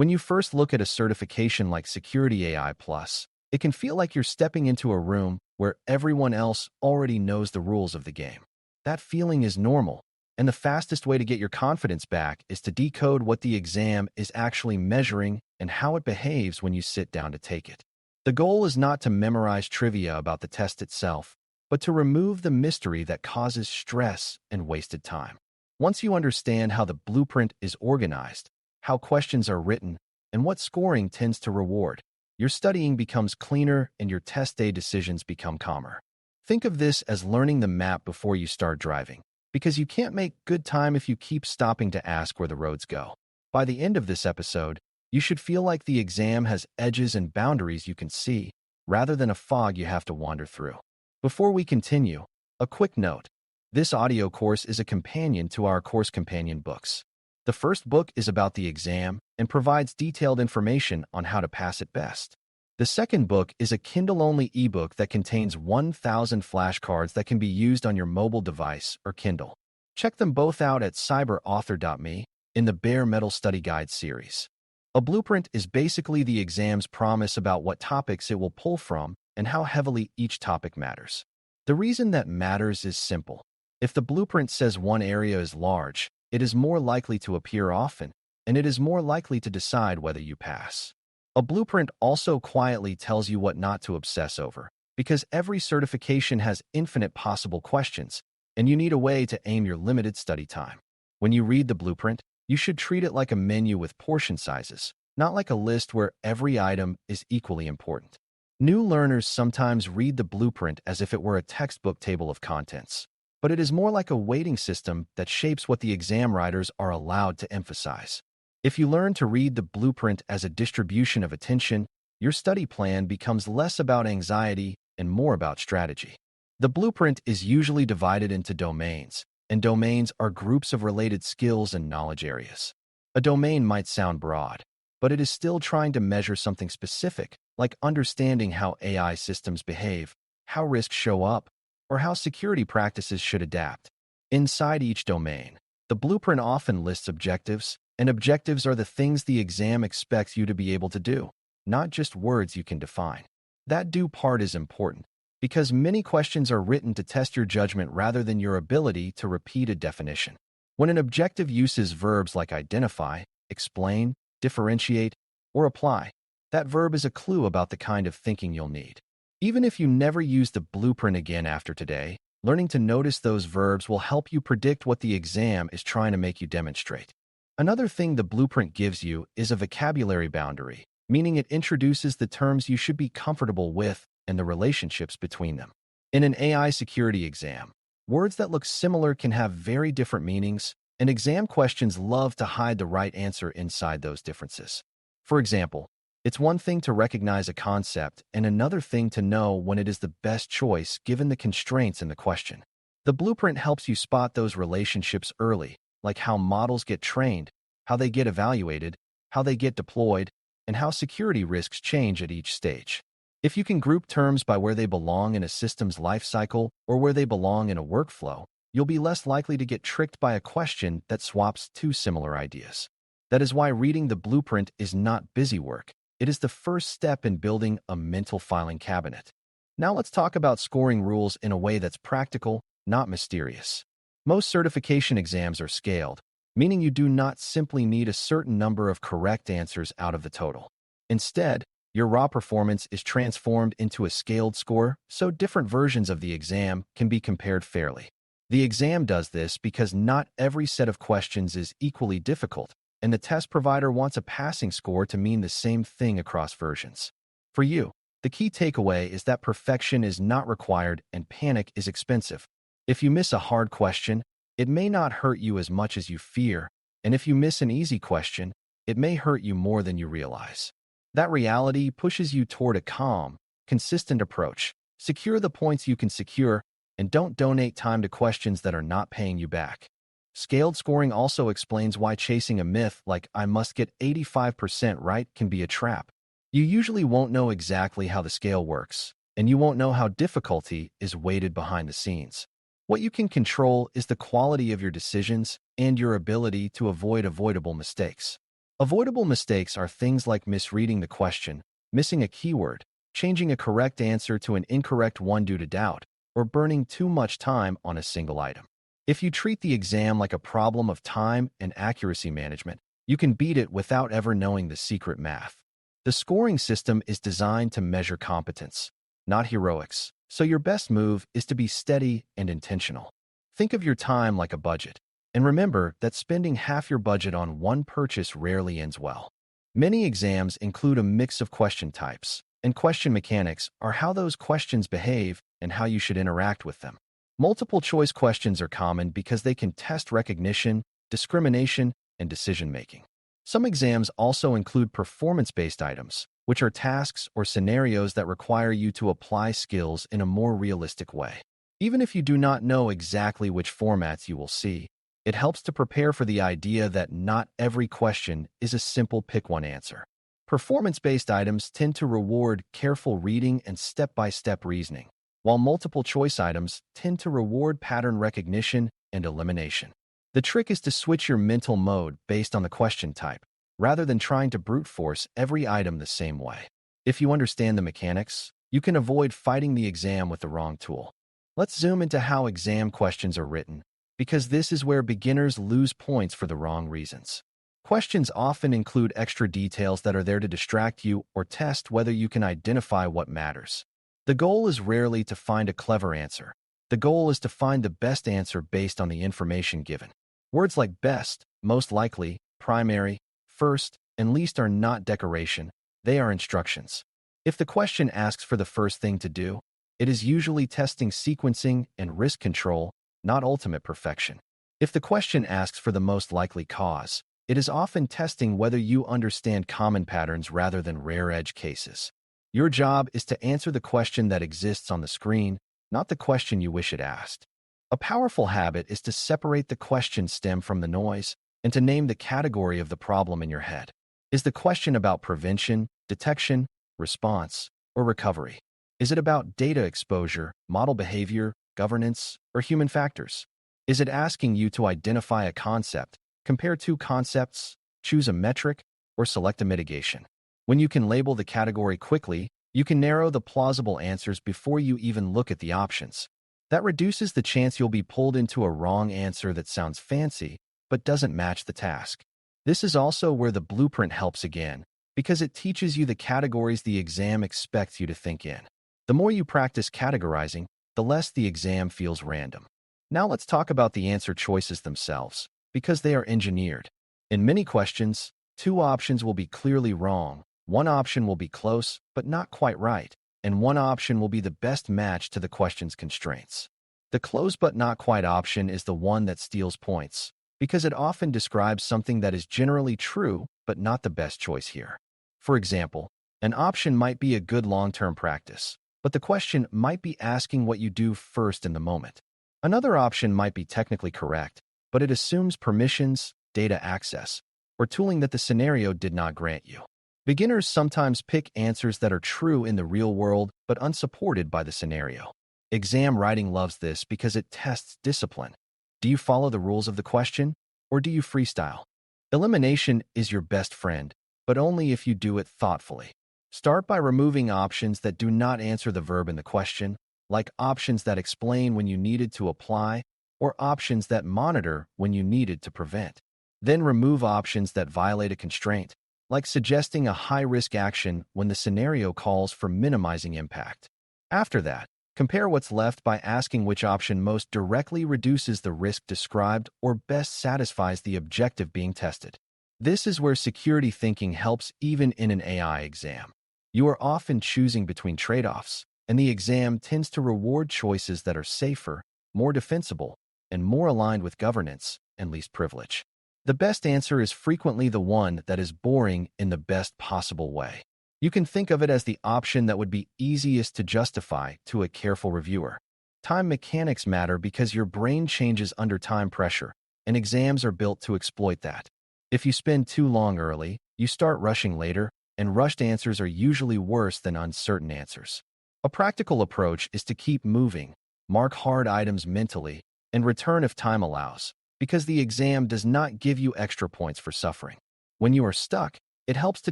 When you first look at a certification like Security AI Plus, it can feel like you're stepping into a room where everyone else already knows the rules of the game. That feeling is normal, and the fastest way to get your confidence back is to decode what the exam is actually measuring and how it behaves when you sit down to take it. The goal is not to memorize trivia about the test itself, but to remove the mystery that causes stress and wasted time. Once you understand how the blueprint is organized, how questions are written, and what scoring tends to reward, your studying becomes cleaner and your test day decisions become calmer. Think of this as learning the map before you start driving, because you can't make good time if you keep stopping to ask where the roads go. By the end of this episode, you should feel like the exam has edges and boundaries you can see, rather than a fog you have to wander through. Before we continue, a quick note. This audio course is a companion to our course companion books. The first book is about the exam and provides detailed information on how to pass it best. The second book is a Kindle-only ebook that contains 1,000 flashcards that can be used on your mobile device or Kindle. Check them both out at cyberauthor.me in the Bare Metal Study Guide series. A blueprint is basically the exam's promise about what topics it will pull from and how heavily each topic matters. The reason that matters is simple. If the blueprint says one area is large, it is more likely to appear often, and it is more likely to decide whether you pass. A blueprint also quietly tells you what not to obsess over, because every certification has infinite possible questions, and you need a way to aim your limited study time. When you read the blueprint, you should treat it like a menu with portion sizes, not like a list where every item is equally important. New learners sometimes read the blueprint as if it were a textbook table of contents, but it is more like a weighting system that shapes what the exam writers are allowed to emphasize. If you learn to read the blueprint as a distribution of attention, your study plan becomes less about anxiety and more about strategy. The blueprint is usually divided into domains, and domains are groups of related skills and knowledge areas. A domain might sound broad, but it is still trying to measure something specific, like understanding how AI systems behave, how risks show up, or how security practices should adapt. Inside each domain, the blueprint often lists objectives, and objectives are the things the exam expects you to be able to do, not just words you can define. That do part is important, because many questions are written to test your judgment rather than your ability to repeat a definition. When an objective uses verbs like identify, explain, differentiate, or apply, that verb is a clue about the kind of thinking you'll need. Even if you never use the blueprint again after today, learning to notice those verbs will help you predict what the exam is trying to make you demonstrate. Another thing the blueprint gives you is a vocabulary boundary, meaning it introduces the terms you should be comfortable with and the relationships between them. In an AI security exam, words that look similar can have very different meanings, and exam questions love to hide the right answer inside those differences. For example, it's one thing to recognize a concept and another thing to know when it is the best choice given the constraints in the question. The blueprint helps you spot those relationships early, like how models get trained, how they get evaluated, how they get deployed, and how security risks change at each stage. If you can group terms by where they belong in a system's life cycle or where they belong in a workflow, you'll be less likely to get tricked by a question that swaps two similar ideas. That is why reading the blueprint is not busy work. It is the first step in building a mental filing cabinet. Now let's talk about scoring rules in a way that's practical, not mysterious. Most certification exams are scaled, meaning you do not simply need a certain number of correct answers out of the total. Instead, your raw performance is transformed into a scaled score, so different versions of the exam can be compared fairly. The exam does this because not every set of questions is equally difficult, and the test provider wants a passing score to mean the same thing across versions. For you, the key takeaway is that perfection is not required and panic is expensive. If you miss a hard question, it may not hurt you as much as you fear, and if you miss an easy question, it may hurt you more than you realize. That reality pushes you toward a calm, consistent approach. Secure the points you can secure, and don't donate time to questions that are not paying you back. Scaled scoring also explains why chasing a myth like "I must get 85% right" can be a trap. You usually won't know exactly how the scale works, and you won't know how difficulty is weighted behind the scenes. What you can control is the quality of your decisions and your ability to avoid avoidable mistakes. Avoidable mistakes are things like misreading the question, missing a keyword, changing a correct answer to an incorrect one due to doubt, or burning too much time on a single item. If you treat the exam like a problem of time and accuracy management, you can beat it without ever knowing the secret math. The scoring system is designed to measure competence, not heroics, so your best move is to be steady and intentional. Think of your time like a budget, and remember that spending half your budget on one purchase rarely ends well. Many exams include a mix of question types, and question mechanics are how those questions behave and how you should interact with them. Multiple-choice questions are common because they can test recognition, discrimination, and decision-making. Some exams also include performance-based items, which are tasks or scenarios that require you to apply skills in a more realistic way. Even if you do not know exactly which formats you will see, it helps to prepare for the idea that not every question is a simple pick-one answer. Performance-based items tend to reward careful reading and step-by-step reasoning, while multiple-choice items tend to reward pattern recognition and elimination. The trick is to switch your mental mode based on the question type, rather than trying to brute force every item the same way. If you understand the mechanics, you can avoid fighting the exam with the wrong tool. Let's zoom into how exam questions are written, because this is where beginners lose points for the wrong reasons. Questions often include extra details that are there to distract you or test whether you can identify what matters. The goal is rarely to find a clever answer. The goal is to find the best answer based on the information given. Words like best, most likely, primary, first, and least are not decoration, they are instructions. If the question asks for the first thing to do, it is usually testing sequencing and risk control, not ultimate perfection. If the question asks for the most likely cause, it is often testing whether you understand common patterns rather than rare edge cases. Your job is to answer the question that exists on the screen, not the question you wish it asked. A powerful habit is to separate the question stem from the noise and to name the category of the problem in your head. Is the question about prevention, detection, response, or recovery? Is it about data exposure, model behavior, governance, or human factors? Is it asking you to identify a concept, compare two concepts, choose a metric, or select a mitigation? When you can label the category quickly, you can narrow the plausible answers before you even look at the options. That reduces the chance you'll be pulled into a wrong answer that sounds fancy, but doesn't match the task. This is also where the blueprint helps again, because it teaches you the categories the exam expects you to think in. The more you practice categorizing, the less the exam feels random. Now let's talk about the answer choices themselves, because they are engineered. In many questions, two options will be clearly wrong, one option will be close, but not quite right, and one option will be the best match to the question's constraints. The close but not quite option is the one that steals points, because it often describes something that is generally true but not the best choice here. For example, an option might be a good long-term practice, but the question might be asking what you do first in the moment. Another option might be technically correct, but it assumes permissions, data access, or tooling that the scenario did not grant you. Beginners sometimes pick answers that are true in the real world but unsupported by the scenario. Exam writing loves this because it tests discipline. Do you follow the rules of the question, or do you freestyle? Elimination is your best friend, but only if you do it thoughtfully. Start by removing options that do not answer the verb in the question, like options that explain when you needed to apply, or options that monitor when you needed to prevent. Then remove options that violate a constraint, like suggesting a high-risk action when the scenario calls for minimizing impact. After that, compare what's left by asking which option most directly reduces the risk described or best satisfies the objective being tested. This is where security thinking helps even in an AI exam. You are often choosing between trade-offs, and the exam tends to reward choices that are safer, more defensible, and more aligned with governance and least privilege. The best answer is frequently the one that is boring in the best possible way. You can think of it as the option that would be easiest to justify to a careful reviewer. Time mechanics matter because your brain changes under time pressure, and exams are built to exploit that. If you spend too long early, you start rushing later, and rushed answers are usually worse than uncertain answers. A practical approach is to keep moving, mark hard items mentally, and return if time allows, because the exam does not give you extra points for suffering. When you are stuck, it helps to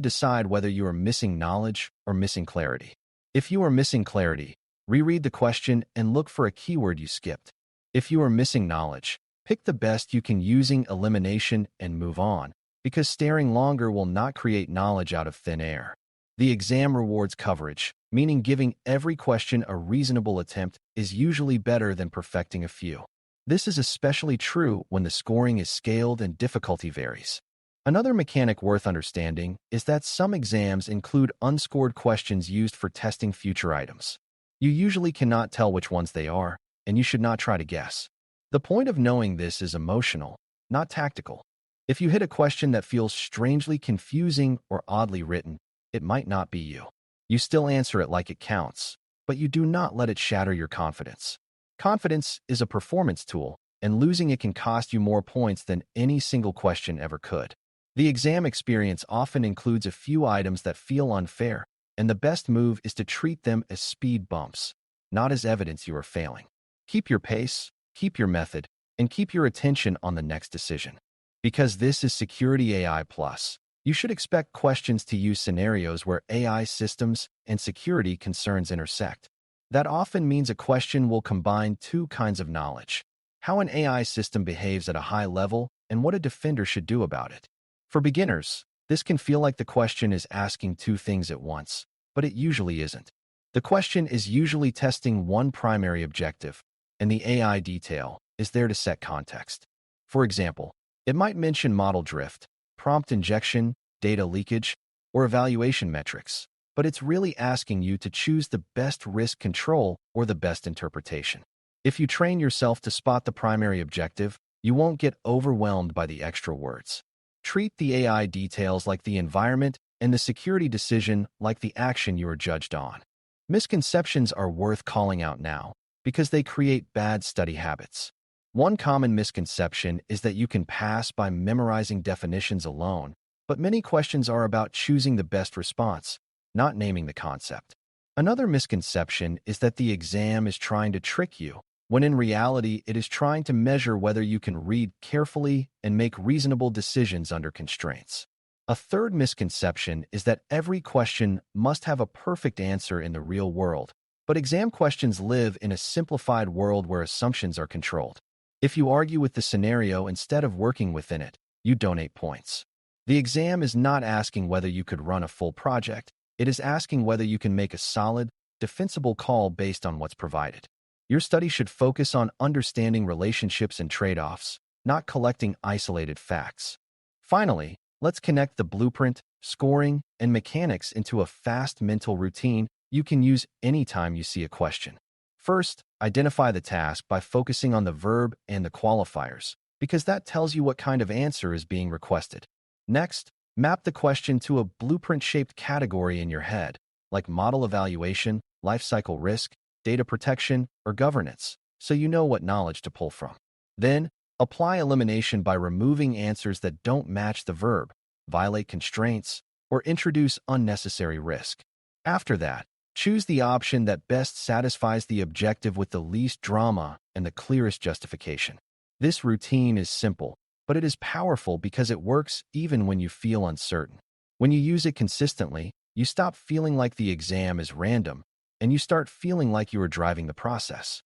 decide whether you are missing knowledge or missing clarity. If you are missing clarity, reread the question and look for a keyword you skipped. If you are missing knowledge, pick the best you can using elimination and move on, because staring longer will not create knowledge out of thin air. The exam rewards coverage, meaning giving every question a reasonable attempt is usually better than perfecting a few. This is especially true when the scoring is scaled and difficulty varies. Another mechanic worth understanding is that some exams include unscored questions used for testing future items. You usually cannot tell which ones they are, and you should not try to guess. The point of knowing this is emotional, not tactical. If you hit a question that feels strangely confusing or oddly written, it might not be you. You still answer it like it counts, but you do not let it shatter your confidence. Confidence is a performance tool, and losing it can cost you more points than any single question ever could. The exam experience often includes a few items that feel unfair, and the best move is to treat them as speed bumps, not as evidence you are failing. Keep your pace, keep your method, and keep your attention on the next decision. Because this is Security AI Plus, you should expect questions to use scenarios where AI systems and security concerns intersect. That often means a question will combine two kinds of knowledge: how an AI system behaves at a high level and what a defender should do about it. For beginners, this can feel like the question is asking two things at once, but it usually isn't. The question is usually testing one primary objective, and the AI detail is there to set context. For example, it might mention model drift, prompt injection, data leakage, or evaluation metrics, but it's really asking you to choose the best risk control or the best interpretation. If you train yourself to spot the primary objective, you won't get overwhelmed by the extra words. Treat the AI details like the environment and the security decision like the action you are judged on. Misconceptions are worth calling out now because they create bad study habits. One common misconception is that you can pass by memorizing definitions alone, but many questions are about choosing the best response, not naming the concept. Another misconception is that the exam is trying to trick you, when in reality it is trying to measure whether you can read carefully and make reasonable decisions under constraints. A third misconception is that every question must have a perfect answer in the real world, but exam questions live in a simplified world where assumptions are controlled. If you argue with the scenario instead of working within it, you donate points. The exam is not asking whether you could run a full project, it is asking whether you can make a solid, defensible call based on what's provided. Your study should focus on understanding relationships and trade-offs, not collecting isolated facts. Finally, let's connect the blueprint, scoring, and mechanics into a fast mental routine you can use anytime you see a question. First, identify the task by focusing on the verb and the qualifiers, because that tells you what kind of answer is being requested. Next, map the question to a blueprint-shaped category in your head, like model evaluation, lifecycle risk, data protection, or governance, so you know what knowledge to pull from. Then, apply elimination by removing answers that don't match the verb, violate constraints, or introduce unnecessary risk. After that, choose the option that best satisfies the objective with the least drama and the clearest justification. This routine is simple, but it is powerful because it works even when you feel uncertain. When you use it consistently, you stop feeling like the exam is random, and you start feeling like you are driving the process.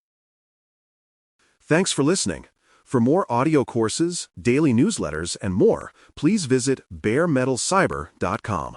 Thanks for listening. For more audio courses, daily newsletters, and more, please visit BareMetalCyber.com.